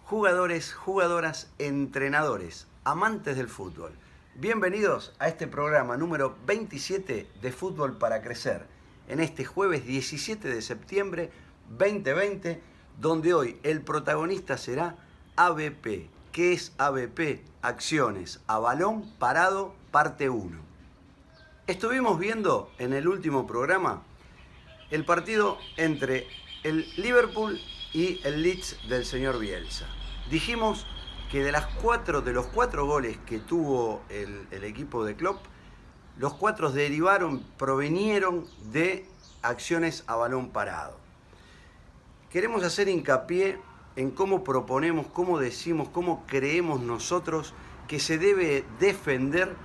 Jugadores, jugadoras, entrenadores, amantes del fútbol. Bienvenidos a este programa número 27 de Fútbol para Crecer, en este jueves 17 de septiembre 2020, donde hoy el protagonista será ABP. ¿Qué es ABP? Acciones a balón parado, parte 1. Estuvimos viendo en el último programa el partido entre el Liverpool y el Leeds del señor Bielsa. Dijimos que de los 4 goles que tuvo el equipo de Klopp, los 4 provenieron de acciones a balón parado. Queremos hacer hincapié en cómo proponemos, cómo decimos, cómo creemos nosotros que se debe defender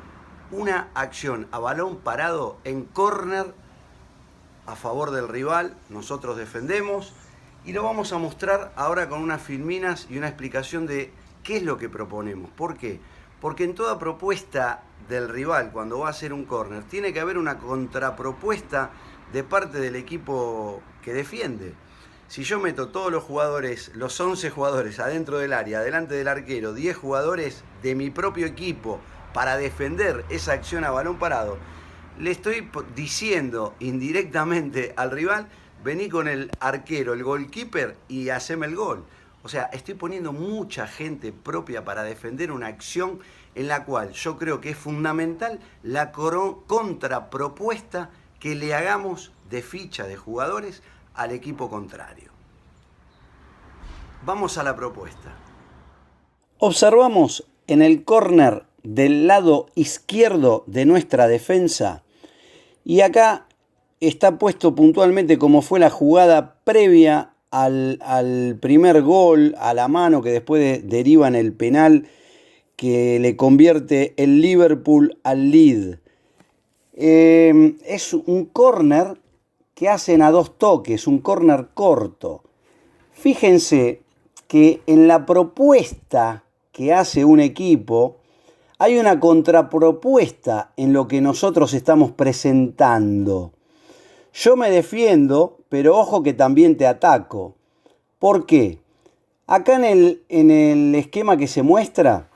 una acción a balón parado en córner a favor del rival. Nosotros defendemos. Y lo vamos a mostrar ahora con unas filminas y una explicación de qué es lo que proponemos. ¿Por qué? Porque en toda propuesta del rival, cuando va a hacer un córner, tiene que haber una contrapropuesta de parte del equipo que defiende. Si yo meto todos los jugadores, los 11 jugadores adentro del área, delante del arquero, 10 jugadores de mi propio equipo para defender esa acción a balón parado, le estoy diciendo indirectamente al rival: vení con el arquero, el goalkeeper, y haceme el gol. O sea, estoy poniendo mucha gente propia para defender una acción en la cual yo creo que es fundamental la contrapropuesta que le hagamos de ficha de jugadores al equipo contrario. Vamos a la propuesta. Observamos en el córner del lado izquierdo de nuestra defensa, y acá está puesto puntualmente como fue la jugada previa al primer gol, a la mano que después deriva en el penal que le convierte el Liverpool al Leeds. Es un córner que hacen a 2 toques, un córner corto. Fíjense que en la propuesta que hace un equipo hay una contrapropuesta en lo que nosotros estamos presentando. Yo me defiendo, pero ojo que también te ataco. ¿Por qué? Acá en el esquema que se muestra,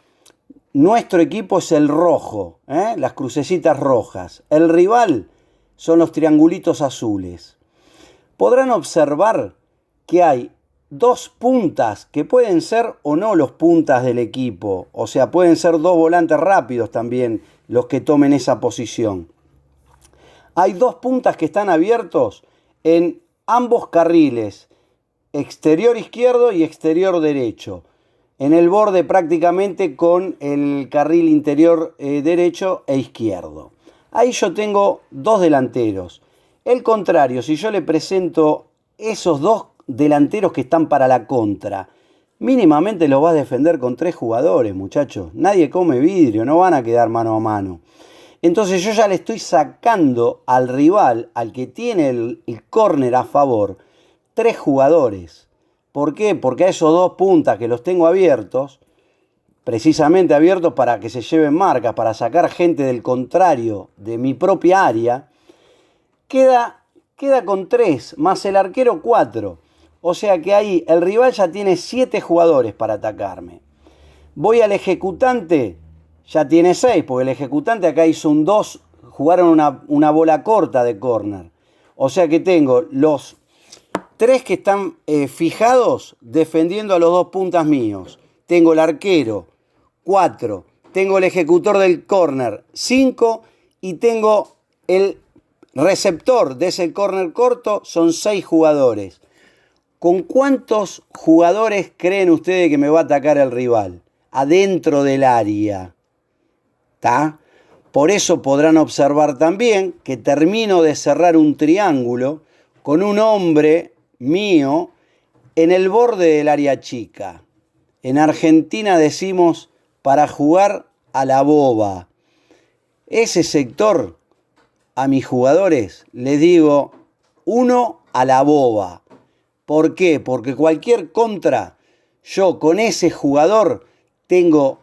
nuestro equipo es el rojo, las crucecitas rojas. El rival son los triangulitos azules. Podrán observar que hay 2 puntas que pueden ser o no los puntas del equipo. O sea, pueden ser 2 volantes rápidos también los que tomen esa posición. Hay 2 puntas que están abiertos en ambos carriles, exterior izquierdo y exterior derecho, en el borde prácticamente con el carril interior derecho e izquierdo. Ahí yo tengo 2 delanteros. El contrario, si yo le presento esos 2 delanteros que están para la contra, mínimamente los va a defender con 3 jugadores, muchachos. Nadie come vidrio, no van a quedar mano a mano. Entonces yo ya le estoy sacando al rival, al que tiene el córner a favor, 3 jugadores. ¿Por qué? Porque a esos 2 puntas que los tengo abiertos, precisamente abiertos para que se lleven marcas, para sacar gente del contrario de mi propia área, queda con 3, más el arquero 4. O sea que ahí el rival ya tiene 7 jugadores para atacarme. Voy al ejecutante. Ya tiene 6, porque el ejecutante acá hizo un 2, jugaron una bola corta de córner. O sea que tengo los 3 que están fijados defendiendo a los 2 puntas míos. Tengo el arquero, 4. Tengo el ejecutor del córner, 5. Y tengo el receptor de ese córner corto, son 6 jugadores. ¿Con cuántos jugadores creen ustedes que me va a atacar el rival? Adentro del área. ¿Tá? Por eso podrán observar también que termino de cerrar un triángulo con un hombre mío en el borde del área chica. En Argentina decimos para jugar a la boba. Ese sector, a mis jugadores les digo 1 a la boba. ¿Por qué? Porque cualquier contra, yo con ese jugador tengo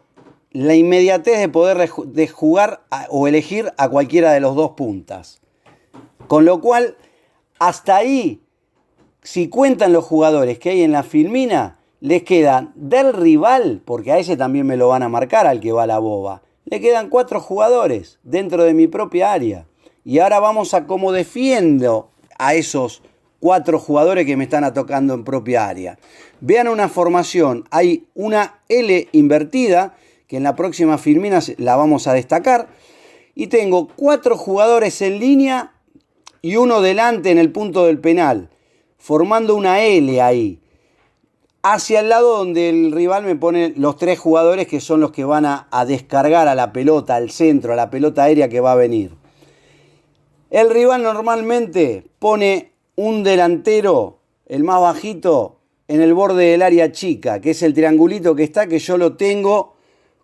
la inmediatez de poder de jugar o elegir a cualquiera de los 2 puntas. Con lo cual, Hasta ahí, si cuentan los jugadores que hay en la filmina, les quedan del rival, porque a ese también me lo van a marcar al que va a la boba, le quedan 4 jugadores dentro de mi propia área. Y ahora vamos a cómo defiendo a esos 4 jugadores que me están tocando en propia área. Vean una formación, hay una L invertida, que en la próxima filmina la vamos a destacar, y tengo 4 jugadores en línea y uno delante en el punto del penal, formando una L ahí, hacia el lado donde el rival me pone los 3 jugadores que son los que van a descargar a la pelota, al centro, a la pelota aérea que va a venir. El rival normalmente pone un delantero, el más bajito, en el borde del área chica, que es el triangulito que está, que yo lo tengo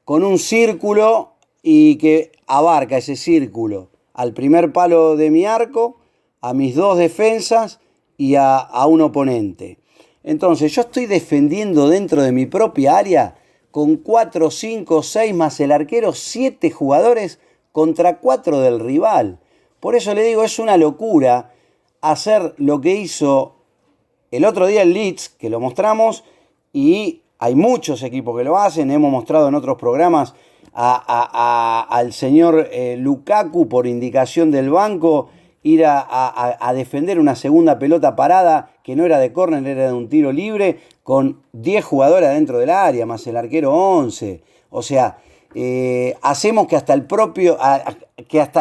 con un círculo y que abarca ese círculo al primer palo de mi arco, a mis 2 defensas y a un oponente. Entonces yo estoy defendiendo dentro de mi propia área con 4, 5, 6 más el arquero, 7 jugadores contra 4 del rival. Por eso le digo, es una locura hacer lo que hizo el otro día el Leeds, que lo mostramos, y hay muchos equipos que lo hacen. Hemos mostrado en otros programas al señor Lukaku, por indicación del banco, ir a defender una segunda pelota parada que no era de córner, era de un tiro libre, con 10 jugadores dentro del área, más el arquero 11. O sea, hacemos que hasta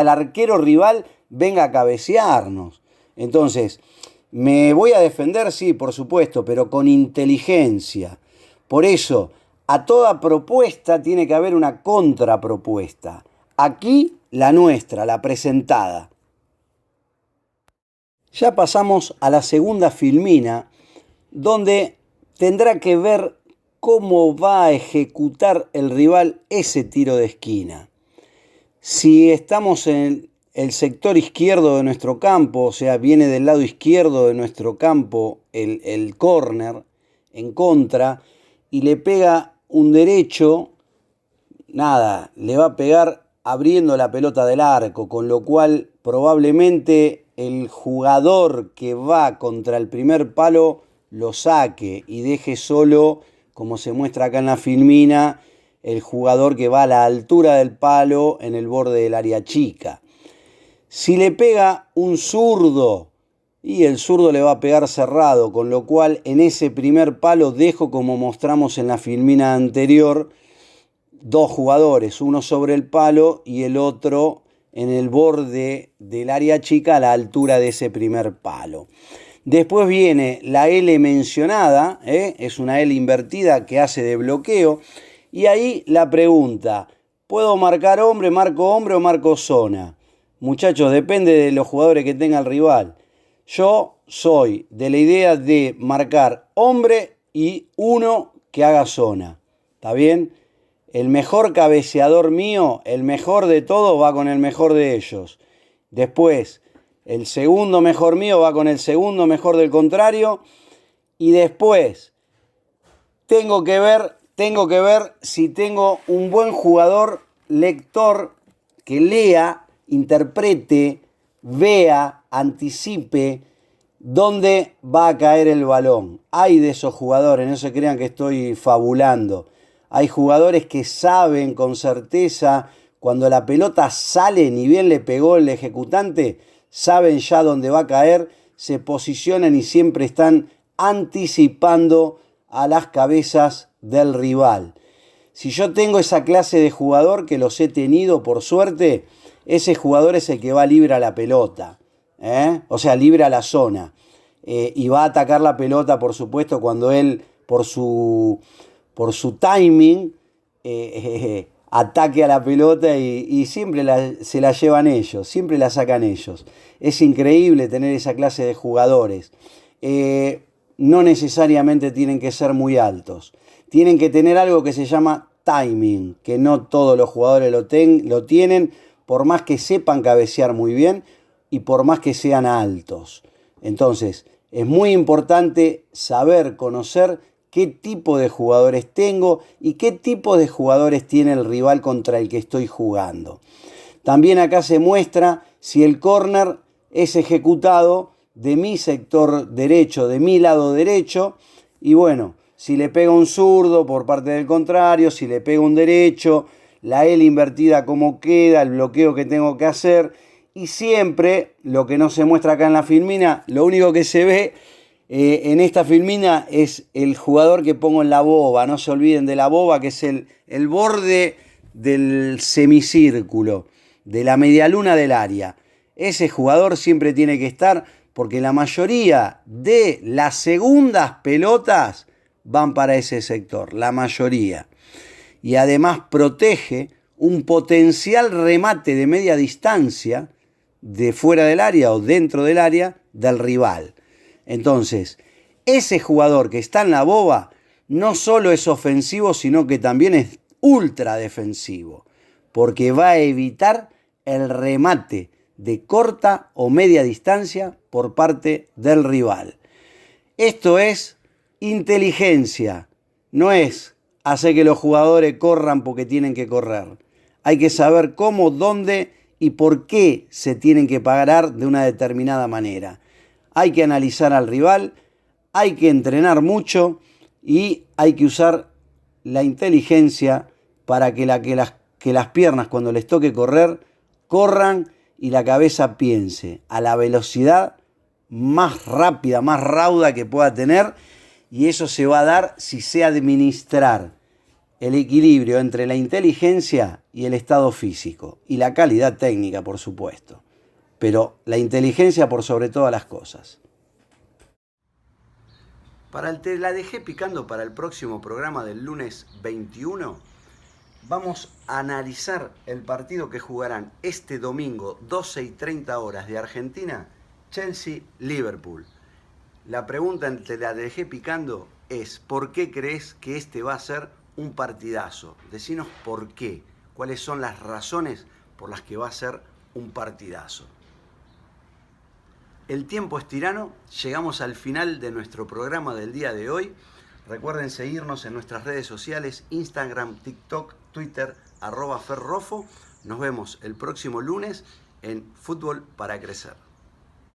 el arquero rival venga a cabecearnos. Entonces, me voy a defender, sí, por supuesto, pero con inteligencia. Por eso, a toda propuesta tiene que haber una contrapropuesta. Aquí la nuestra, la presentada. Ya pasamos a la segunda filmina, donde tendrá que ver cómo va a ejecutar el rival ese tiro de esquina. Si estamos en el sector izquierdo de nuestro campo, o sea, viene del lado izquierdo de nuestro campo el córner en contra y le pega un derecho, nada, le va a pegar abriendo la pelota del arco, con lo cual probablemente el jugador que va contra el primer palo lo saque y deje solo, como se muestra acá en la filmina, el jugador que va a la altura del palo en el borde del área chica. Si le pega un zurdo, y el zurdo le va a pegar cerrado, con lo cual en ese primer palo dejo, como mostramos en la filmina anterior, 2 jugadores, uno sobre el palo y el otro en el borde del área chica a la altura de ese primer palo. Después viene la L mencionada, es una L invertida que hace de bloqueo, y ahí la pregunta, ¿puedo marcar hombre, marco hombre o marco zona? Muchachos, depende de los jugadores que tenga el rival. Yo soy de la idea de marcar hombre y uno que haga zona. ¿Está bien? El mejor cabeceador mío, el mejor de todos, va con el mejor de ellos. Después, el segundo mejor mío va con el segundo mejor del contrario. Y después, tengo que ver si tengo un buen jugador lector que lea, interprete, vea, anticipe dónde va a caer el balón. Hay de esos jugadores, no se crean que estoy fabulando. Hay jugadores que saben con certeza cuando la pelota sale, ni bien le pegó el ejecutante, saben ya dónde va a caer, se posicionan y siempre están anticipando a las cabezas del rival. Si yo tengo esa clase de jugador, que los he tenido por suerte, ese jugador es el que va libre a la pelota, o sea, libre a la zona, y va a atacar la pelota, por supuesto, cuando él, por su timing, ataque a la pelota y siempre se la llevan ellos, siempre la sacan ellos. Es increíble tener esa clase de jugadores. No necesariamente tienen que ser muy altos. Tienen que tener algo que se llama timing, que no todos los jugadores lo tienen, por más que sepan cabecear muy bien y por más que sean altos. Entonces, es muy importante saber, conocer qué tipo de jugadores tengo y qué tipo de jugadores tiene el rival contra el que estoy jugando. También acá se muestra si el córner es ejecutado de mi sector derecho, de mi lado derecho, y bueno, si le pega un zurdo por parte del contrario, si le pega un derecho, la L invertida como queda, el bloqueo que tengo que hacer, y siempre, lo que no se muestra acá en la filmina, lo único que se ve en esta filmina es el jugador que pongo en la boba. No se olviden de la boba, que es el borde del semicírculo, de la medialuna del área. Ese jugador siempre tiene que estar, porque la mayoría de las segundas pelotas van para ese sector, la mayoría. Y además protege un potencial remate de media distancia de fuera del área o dentro del área del rival. Entonces, ese jugador que está en la boba no solo es ofensivo, sino que también es ultra defensivo, porque va a evitar el remate de corta o media distancia por parte del rival. Esto es inteligencia, no es hacer que los jugadores corran porque tienen que correr. Hay que saber cómo, dónde y por qué se tienen que parar de una determinada manera. Hay que analizar al rival, hay que entrenar mucho y hay que usar la inteligencia para que las piernas, cuando les toque correr, corran y la cabeza piense a la velocidad más rápida, más rauda que pueda tener, y eso se va a dar si sé administrar el equilibrio entre la inteligencia y el estado físico y la calidad técnica, por supuesto. Pero la inteligencia por sobre todas las cosas. Te la dejé picando para el próximo programa del lunes 21. Vamos a analizar el partido que jugarán este domingo, 12:30 horas de Argentina, Chelsea-Liverpool. La pregunta te la dejé picando es: ¿por qué crees que este va a ser un partidazo? Decinos por qué. ¿Cuáles son las razones por las que va a ser un partidazo? El tiempo es tirano, llegamos al final de nuestro programa del día de hoy. Recuerden seguirnos en nuestras redes sociales, Instagram, TikTok, Twitter, @ferrofo. Nos vemos el próximo lunes en Fútbol para Crecer.